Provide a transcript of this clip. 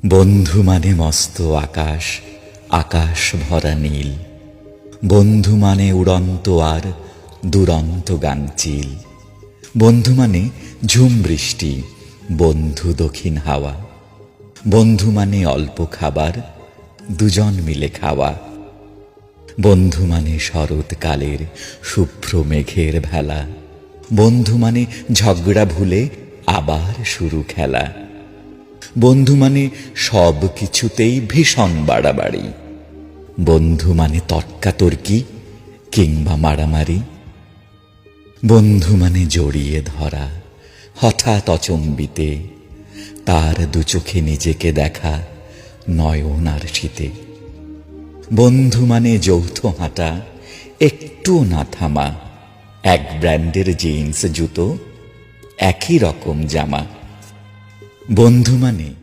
বন্ধু মানে মস্ত আকাশ, আকাশ ভরা নীল। বন্ধু মানে উড়ন্ত আর দুরন্ত গাংচিল। বন্ধু মানে ঝুম বৃষ্টি, বন্ধু দক্ষিণ হাওয়া। বন্ধু মানে অল্প খাবার, দুজন মিলে খাওয়া। বন্ধু মানে শরৎকালের শুভ্র মেঘের ভেলা। বন্ধু মানে ঝগড়া ভুলে আবার শুরু খেলা। বন্ধু মানে সব কিছুতেই ভীষণ বাড়াবাড়ি। বন্ধু মানে তর্কাতর্কি কিংবা মারামারি। বন্ধু মানে জড়িয়ে ধরা হঠাৎ অচম্বিতে, তার দু চোখে নিজেকে দেখা নয়ন আর শীতে। বন্ধু মানে যৌথ হাঁটা, একটু না থামা, এক ব্র্যান্ডের জিন্স জুতো, একই রকম জামা। বন্ধু মানে